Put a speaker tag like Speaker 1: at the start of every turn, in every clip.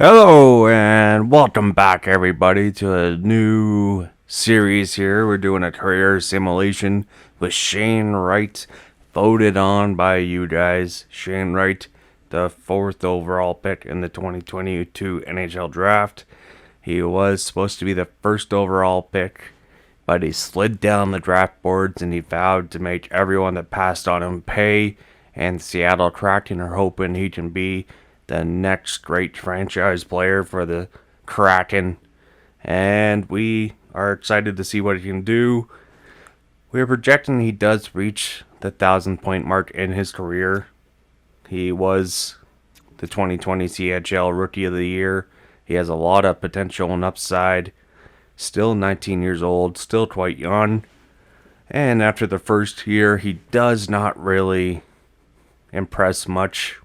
Speaker 1: Hello and welcome back everybody to a new series here. We're doing a career simulation with Shane Wright, voted on by you guys. Shane Wright, the 4th overall pick in the 2022 NHL draft. He was supposed to be the 1st overall pick, but he slid down the draft boards and he vowed to make everyone that passed on him pay, and Seattle Kraken are hoping he can be the next great franchise player for the Kraken, and we are excited to see what he can do. We are projecting he does reach the 1,000-point mark in his career. He was the 2020 CHL Rookie of the Year. He has a lot of potential and upside. Still 19 years old, still quite young. And after the first year, he does not really impress much.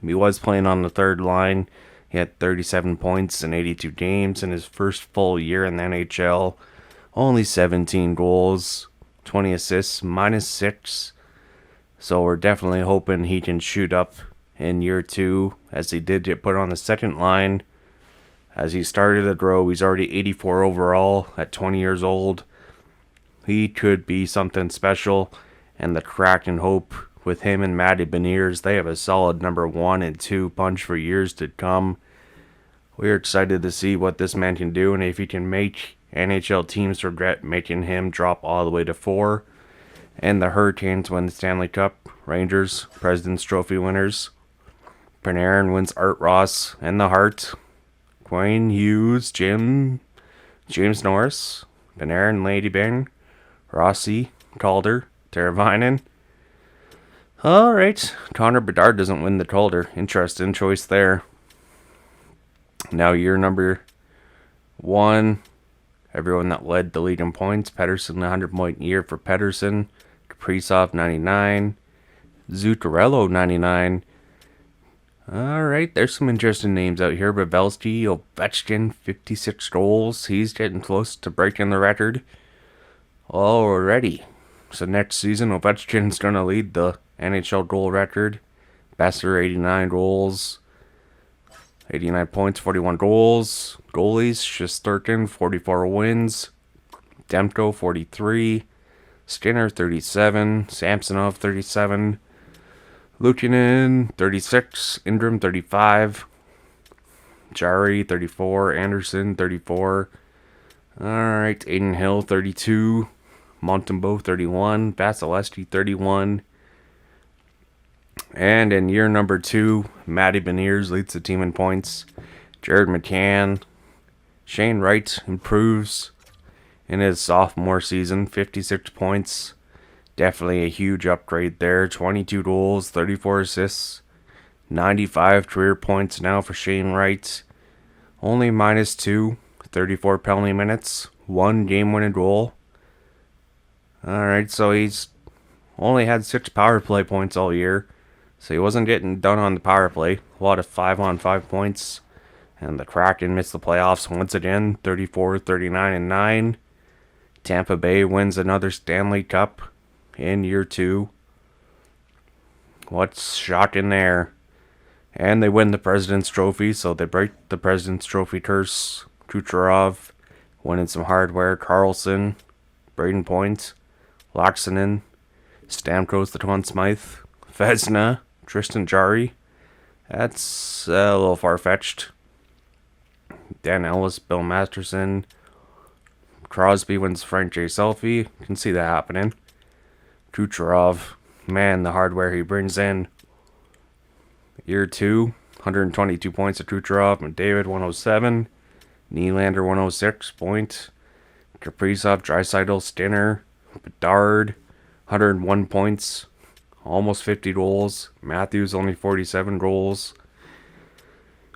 Speaker 1: He was playing on the third line. He had 37 points in 82 games in his first full year in the NHL. Only 17 goals, 20 assists, -6. So we're definitely hoping he can shoot up in year 2, as he did get put on the second line. As he started to grow, he's already 84 overall at 20 years old. He could be something special, and the Kraken hope with him and Matty Beniers, they have a solid number 1 and 2 punch for years to come. We're excited to see what this man can do, and if he can make NHL teams regret making him drop all the way to 4. And the Hurricanes win the Stanley Cup. Rangers, President's Trophy winners. Panarin wins Art Ross and the Hart. Quinn Hughes, James Norris, Panarin, Lady Bang, Rossi, Calder, Teravainen. Alright, Connor Bedard doesn't win the Calder. Interesting choice there. Now year number 1. Everyone that led the league in points. Pettersson, 100-point year for Pettersson. Kaprizov, 99. Zuccarello, 99. Alright, there's some interesting names out here. Pavelski, Ovechkin, 56 goals. He's getting close to breaking the record already. So next season, Ovechkin's going to lead the NHL goal record. Besser, 89 goals. 89 points, 41 goals. Goalies, Shesterkin, 44 wins. Demko, 43. Skinner, 37. Samsonov, 37. Luukkonen, 36. Ingram, 35. Jari, 34. Anderson, 34. Alright, Aiden Hill, 32. Montembeault, 31. Vasilevsky, 31. And in year number 2, Matty Beniers leads the team in points. Jared McCann. Shane Wright improves in his sophomore season. 56 points. Definitely a huge upgrade there. 22 goals, 34 assists. 95 career points now for Shane Wright. Only -2. 34 penalty minutes. 1 game-winning goal. Alright, so he's only had 6 power play points all year. So he wasn't getting done on the power play. A lot of 5-on-5 points. And the Kraken missed the playoffs once again. 34, 39, and 9. Tampa Bay wins another Stanley Cup in year 2. What's shocking there? And they win the President's Trophy, so they break the President's Trophy curse. Kucherov winning some hardware. Carlson, Braden Point, Laaksonen, Stamkos, the Conn Smythe, Vezina, Tristan Jarry. That's a little far-fetched. Dan Ellis, Bill Masterson. Crosby wins Frank J. Selfie. Can see that happening. Kucherov. Man, the hardware he brings in. Year 2. 122 points to Kucherov. McDavid, 107. Nylander, 106. Point. Kaprizov, Draisaitl, Skinner. Bedard. 101 points. Almost 50 goals. Matthews, only 47 goals.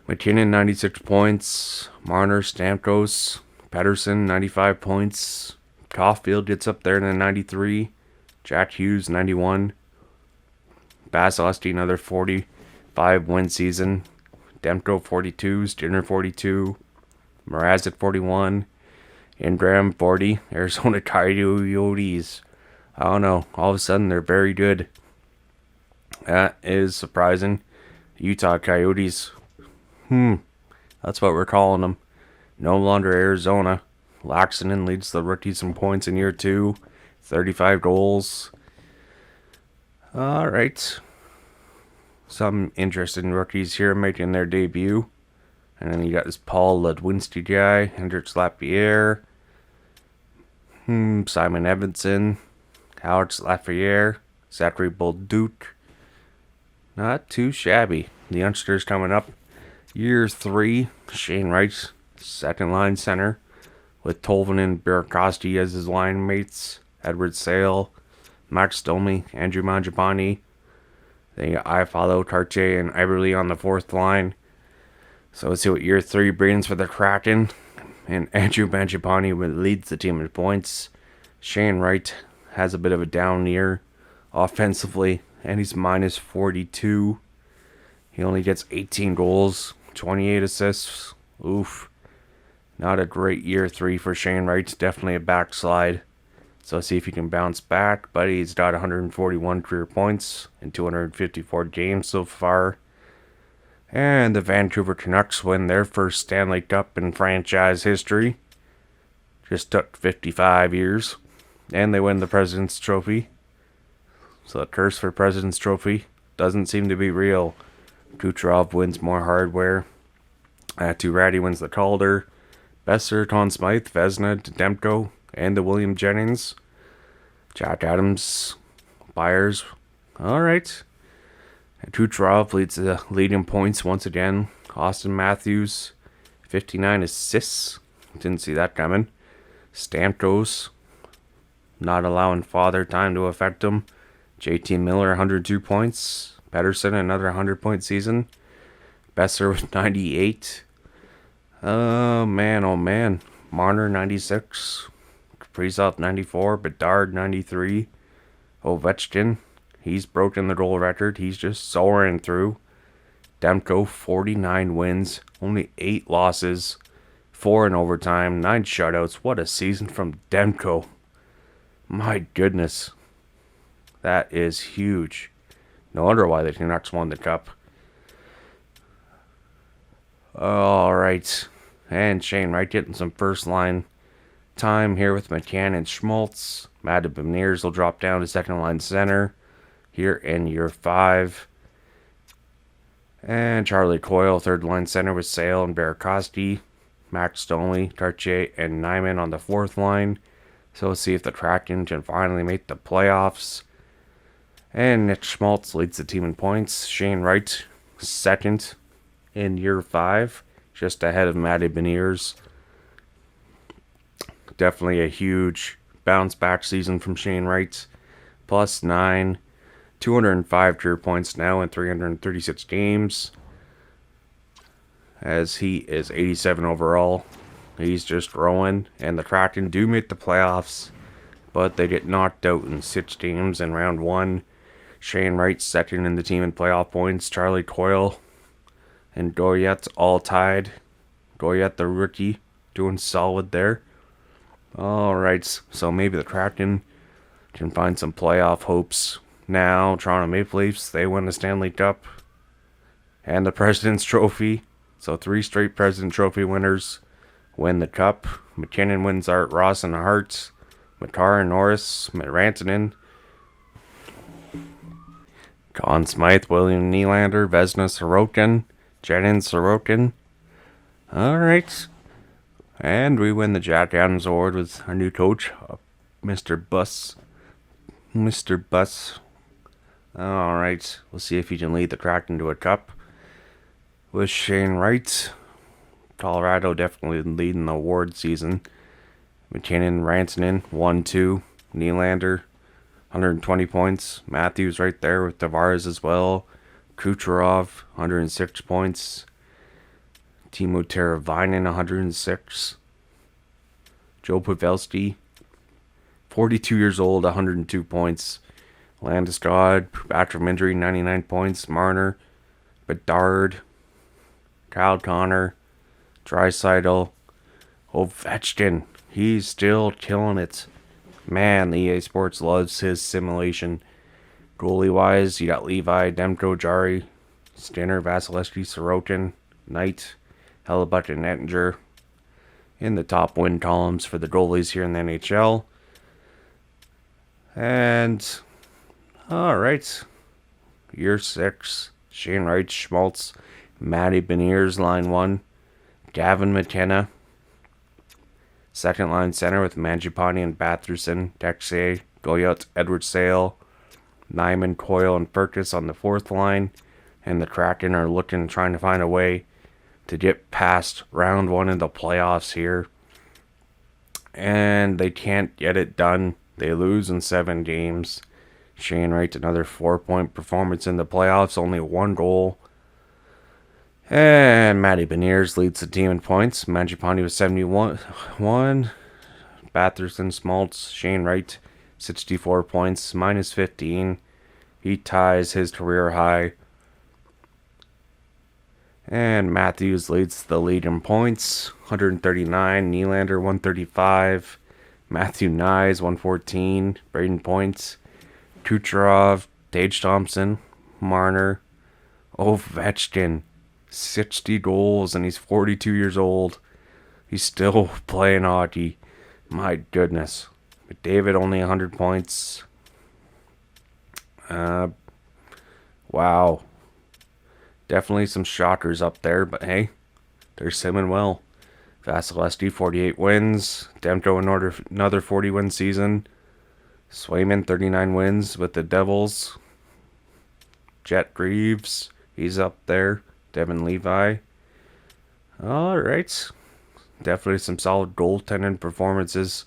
Speaker 1: McKinnon, 96 points. Marner, Stamkos, Pettersson, 95 points. Caulfield gets up there in the 93. Jack Hughes, 91. Vasilevsky, another 45 win season. Demko, 42. Skinner, 42. Mrazek, 41. Ingram, 40. Arizona Coyotes. I don't know. All of a sudden, they're very good. That is surprising. Utah Coyotes. That's what we're calling them. No longer Arizona. Laxinen leads the rookies in points in year 2. 35 goals. Alright. Some interesting rookies here making their debut. And then you got this Paul Ludwinski guy, Hendrix Lapierre, Simon Evanson, Alex Lafayette, Zachary Bolduc. Not too shabby. The youngsters coming up. Year 3, Shane Wright, second line center, with Tolvanen and Burakovsky as his line mates, Edward Sale, Max Domi, Andrew Mangiapane. Then you got Iafallo, Cartier, and Eberle on the fourth line. So let's see what year 3 brings for the Kraken. And Andrew Mangiapane leads the team in points. Shane Wright has a bit of a down year offensively, and he's minus 42. He only gets 18 goals, 28 assists. Oof. Not a great year 3 for Shane Wright. Definitely a backslide. So let's see if he can bounce back. But he's got 141 career points in 254 games so far. And the Vancouver Canucks win their first Stanley Cup in franchise history. Just took 55 years. And they win the President's Trophy. So the curse for President's Trophy doesn't seem to be real. Kucherov wins more hardware. Turati wins the Calder. Besser, Conn Smythe, Vezina, Demko, and the William Jennings. Jack Adams, Byers. Alright. Kucherov leads the lead in points once again. Austin Matthews, 59 assists. Didn't see that coming. Stamkos, not allowing father time to affect him. JT Miller, 102 points. Pedersen, another 100-point season. Besser with 98. Oh man. Marner, 96. Kaprizov, 94. Bedard, 93. Ovechkin, he's broken the goal record. He's just soaring through. Demko, 49 wins. Only 8 losses. 4 in overtime. 9 shutouts. What a season from Demko. My goodness. That is huge. No wonder why the Canucks won the cup. Alright. And Shane Wright getting some first line time here with McCann and Schmaltz. Matt Beniers will drop down to second line center here in year 5. And Charlie Coyle, third line center with Sale and Burakovsky. Max Stoney, Cartier, and Nyman on the fourth line. So let's see if the Kraken can finally make the playoffs. And Nick Schmaltz leads the team in points. Shane Wright, second in year 5, just ahead of Matty Beniers. Definitely a huge bounce back season from Shane Wright. Plus 9, 205 career points now in 336 games. As he is 87 overall. He's just growing. And the Kraken do make the playoffs, but they get knocked out in 6 games in round 1. Shane Wright second in the team in playoff points. Charlie Coyle and Goyette's all tied. Goyette, the rookie, doing solid there. Alright, so maybe the Kraken can find some playoff hopes now. Toronto Maple Leafs, they win the Stanley Cup and the President's Trophy. So 3 straight President's Trophy winners win the cup. McKinnon wins Art Ross and the Hearts. Makar and Norris, Rantanen, Conn Smythe, William Nylander, Vezina, Sorokin, Jennings, Sorokin. Alright. And we win the Jack Adams Award with our new coach, Mr. Buss. Alright. We'll see if he can lead the Kraken to a cup. With Shane Wright. Colorado definitely leading the award season. McKinnon, Rantanen, 1-2. Nylander, 120 points. Matthews right there with Tavares as well. Kucherov, 106 points. Timo Teravainen, 106. Joe Pavelski, 42 years old, 102 points. Landeskog, back from injury, 99 points. Marner, Bedard, Kyle Connor, Draisaitl, Ovechkin. He's still killing it. Man, the EA Sports loves his simulation. Goalie-wise, you got Levi, Demko, Jari, Skinner, Vasilevsky, Sorokin, Knight, Hellebuck and Ettinger in the top win columns for the goalies here in the NHL. And, alright, year 6, Shane Wright, Schmaltz, Matty Beniers, line 1, Gavin McKenna, second line center with Mangiapane and Batherson, Texier, Goyot, Edward Sale, Nyman, Coyle, and Perkis on the fourth line. And the Kraken are trying to find a way to get past round 1 in the playoffs here. And they can't get it done. They lose in 7 games. Shane Wright, another 4-point performance in the playoffs, only 1 goal. And Matty Beniers leads the team in points. Mangiapane was 71. Batherson, Schmaltz, Shane Wright, 64 points, minus 15. He ties his career high. And Matthews leads the league in points, 139. Nylander, 135. Matthew Nyes, 114. Braden Points. Kucherov, Tage Thompson, Marner, Ovechkin, 60 goals, and he's 42 years old. He's still playing hockey. My goodness. McDavid, only 100 points. Wow. Definitely some shockers up there, but hey, they're simming well. Vasilevsky, 48 wins. Demko, another 40-win season. Swayman, 39 wins with the Devils. Jet Greaves, he's up there. Devin Levi. Alright. Definitely some solid goaltending performances.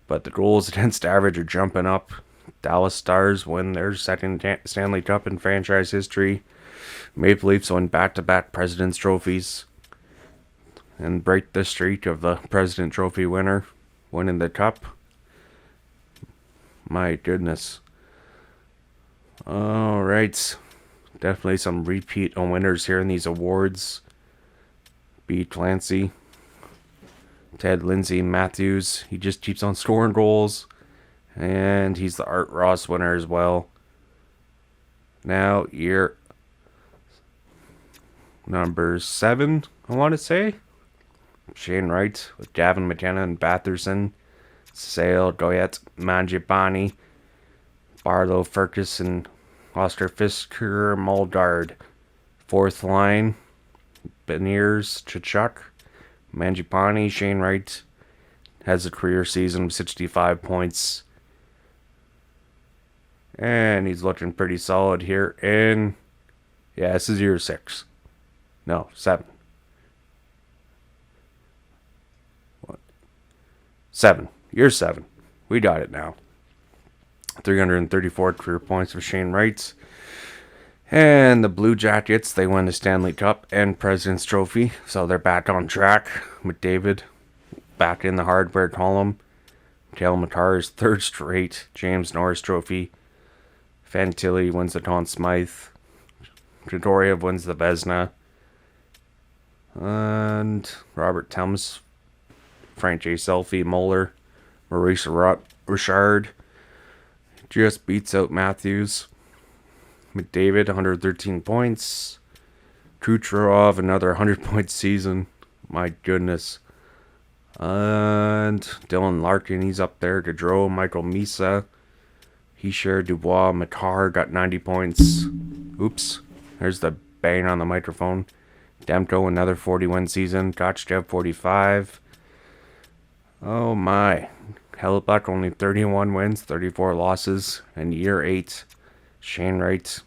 Speaker 1: But the goals against average are jumping up. Dallas Stars win their second Stanley Cup in franchise history. Maple Leafs win back-to-back President's Trophies and break the streak of the President Trophy winner winning the Cup. My goodness. Alright. Definitely some repeat winners here in these awards. B. Clancy. Ted Lindsay Matthews. He just keeps on scoring goals. And he's the Art Ross winner as well. Now, year number 7, I want to say. Shane Wright with Gavin McKenna and Batherson. Sale, Goyette, Mangiapane, Barlow, Ferguson, Osterfisker, Muldard. Fourth line, Beniers, Chichuk, Mangiapane. Shane Wright has a career season of 65 points. And he's looking pretty solid here. And yeah, this is year 6. No, 7. What? 7. Year 7. We got it now. 334 career points for Shane Wright. And the Blue Jackets, they won the Stanley Cup and President's Trophy. So they're back on track. McDavid back in the hardware column. Cale Makar's third straight James Norris Trophy. Fantilli wins the Conn Smythe. Grigoriev wins the Vezina. And Robert Thelms, Frank J. Selfie, Moeller, Maurice Richard just beats out Matthews. McDavid, 113 points. Kucherov, another 100-point season. My goodness. And Dylan Larkin, he's up there. Gaudreau, Michael Misa. Hischier, Dubois, Makar got 90 points. Oops. There's the bang on the microphone. Demko, another 40-win season. Kochev, 45. Oh my. Hellebuck, only 31 wins, 34 losses. And year 8, Shane Wright.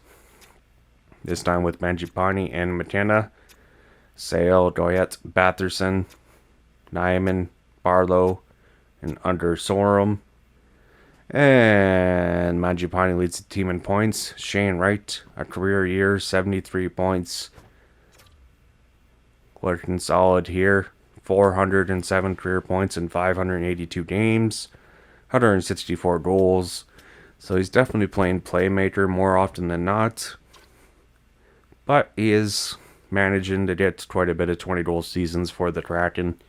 Speaker 1: This time with Mangiapane and McKenna. Sale, Goyette, Batherson, Nyman, Barlow, and Under Sorum. And Mangiapane leads the team in points. Shane Wright, a career year, 73 points. Looking solid here. 407 career points in 582 games. 164 goals. So he's definitely playing playmaker more often than not. But he is managing to get quite a bit of 20-goal seasons for the Kraken.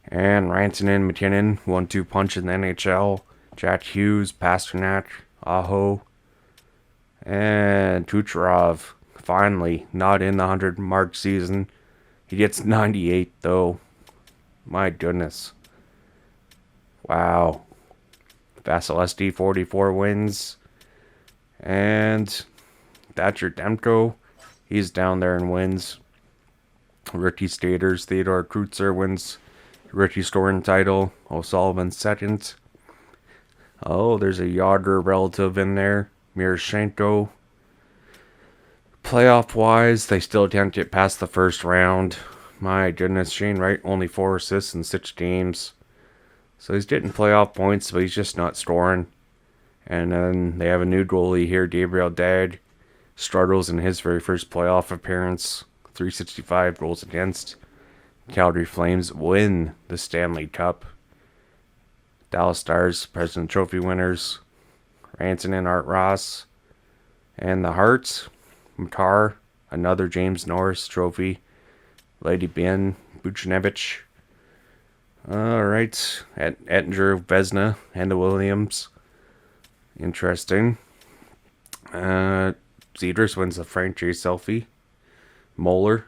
Speaker 1: And Rantanen, McKinnon, 1-2 punch in the NHL. Jack Hughes, Pasternak, Aho, and Kucherov, finally not in the 100-mark season. He gets 98, though. My goodness. Wow. Vasilevsky, 44 wins. And Thatcher Demko, he's down there and wins. Rookie Staters, Theodore Kreutzer wins rookie scoring title. O'Sullivan second. Oh, there's a Yager relative in there. Miroshchenko. Playoff wise, they still can't get past the first round. My goodness, Shane Wright only 4 assists in 6 games. So he's getting playoff points, but he's just not scoring. And then they have a new goalie here, Gabriel Dag. Struggles in his very first playoff appearance. 365 goals against. Calgary Flames win the Stanley Cup. Dallas Stars, President Trophy winners. Rantanen, Art Ross. And the Hearts, Makar, another James Norris trophy. Lady Ben, Buchnevich. Alright, Ettinger, Vezina, and the Williams. Interesting. Cedars wins the Frank J. Selfie. Moeller,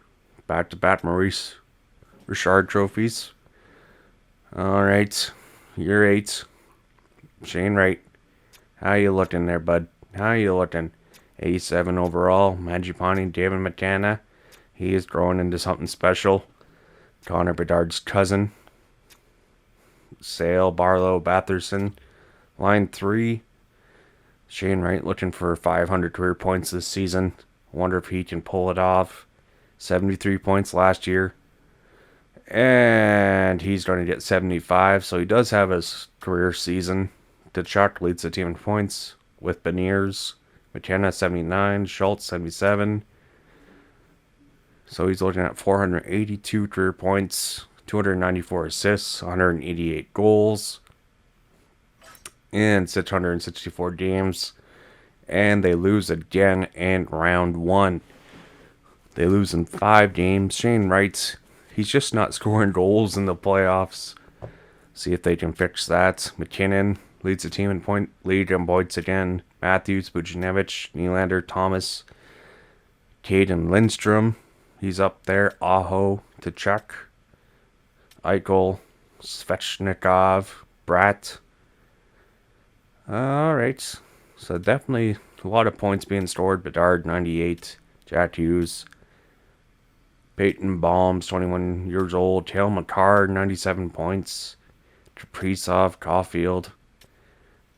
Speaker 1: back-to-back Maurice Richard trophies. Alright, year 8. Shane Wright. How you looking there, bud? How you looking? 87 overall. Mangiapane, David McCanna. He is growing into something special. Connor Bedard's cousin. Sale, Barlow, Batherson. Line 3. Shane Wright looking for 500 career points this season. Wonder if he can pull it off. 73 points last year. And he's going to get 75, so he does have his career season. Tkachuk leads the team in points with Beniers. McKenna 79, Schultz 77. So he's looking at 482 career points, 294 assists, 188 goals, and 664 games. And they lose again in round 1. They lose in 5 games. Shane Wright, he's just not scoring goals in the playoffs. See if they can fix that. McKinnon leads the team in point lead and points again. Matthews, Buchnevich, Nylander, Thomas, Caden Lindstrom. He's up there. Aho, Tkachuk, Eichel, Svechnikov, Bratt. Alright. So definitely a lot of points being scored. Bedard, 98. Jack Hughes. Peyton Bombs, 21 years old. Cale Makar, 97 points. Kaprizov, Caulfield.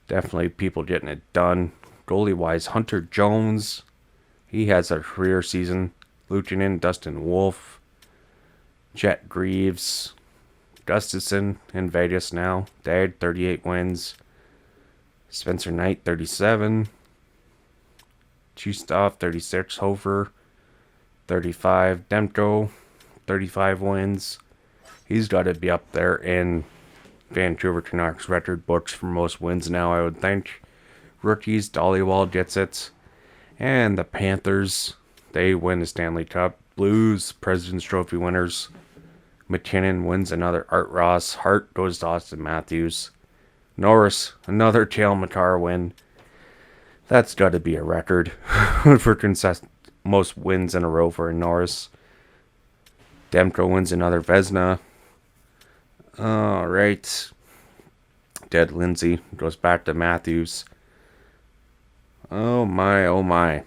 Speaker 1: Definitely people getting it done. Goalie-wise, Hunter Jones. He has a career season. Luukkonen, Dustin Wolf. Jet Greaves. Gustafson in Vegas now. Dag, 38 wins. Spencer Knight, 37. Chustov, 36. Hofer, 35. Demko, 35 wins. He's got to be up there in Vancouver Canucks record books for most wins now, I would think. Rookies, Dollywall gets it. And the Panthers, they win the Stanley Cup. Blues, President's Trophy winners. McKinnon wins another Art Ross. Hart goes to Austin Matthews. Norris, another Cale Makar win. That's got to be a record for most wins in a row for Norris. Demko wins another Vezina. Alright. Ted Lindsay goes back to Matthews. Oh my, oh my.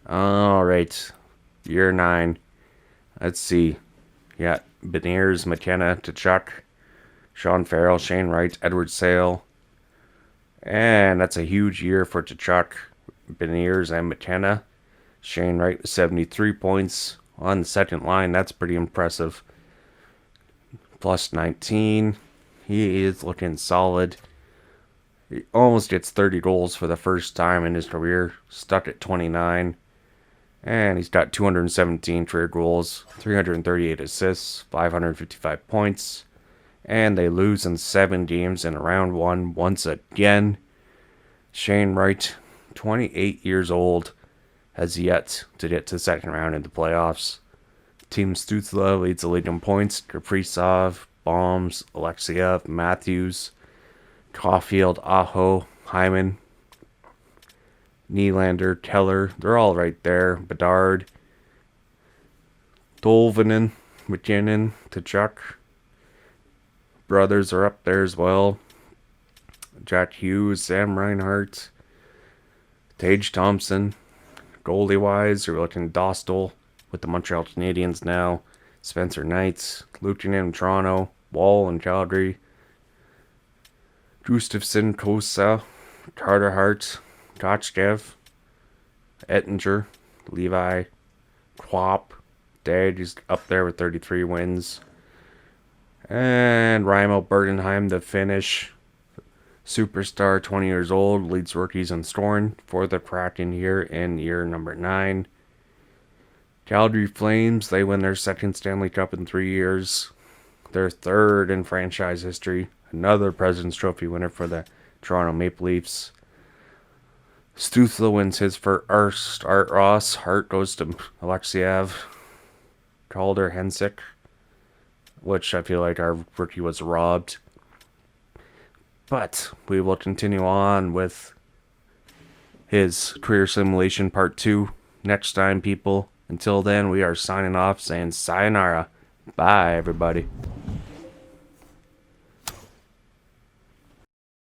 Speaker 1: Alright. Year 9. Let's see. Yeah, Beniers, McKenna, Tkachuk, Sean Farrell, Shane Wright, Edward Sale. And that's a huge year for Tkachuk, Beniers, and McKenna. Shane Wright with 73 points on the second line. That's pretty impressive. Plus 19. He is looking solid. He almost gets 30 goals for the first time in his career. Stuck at 29. And he's got 217 career goals, 338 assists, 555 points. And they lose in 7 games in round 1 once again. Shane Wright, 28 years old, has yet to get to the second round in the playoffs. Team Stützle leads the league in points. Kaprizov, Bombs, Alexiev, Matthews, Caulfield, Aho, Hyman, Nylander, Keller. They're all right there. Bedard. Tolvanen, McKinnon, Tkachuk. Brothers are up there as well. Jack Hughes, Sam Reinhart, Tage Thompson. Goalie wise, you're looking Dostal with the Montreal Canadiens now. Spencer Knight, Luukkonen in Toronto, Wall in Calgary, Gustafsson, Kosa, Carter Hart, Kochkev, Ettinger, Levi, Quap, Dad is up there with 33 wins. And Raimo Bergenheim, the Finnish superstar, 20 years old, leads rookies in scoring for the Kraken here in year number 9. Calgary Flames, they win their second Stanley Cup in 3 years. Their third in franchise history. Another President's Trophy winner for the Toronto Maple Leafs. Stuthla wins his first. Art Ross. Hart goes to Alexiev. Calder Hensick, which I feel like our rookie was robbed. But we will continue on with his career simulation part 2 next time, people. Until then, we are signing off saying sayonara. Bye, everybody.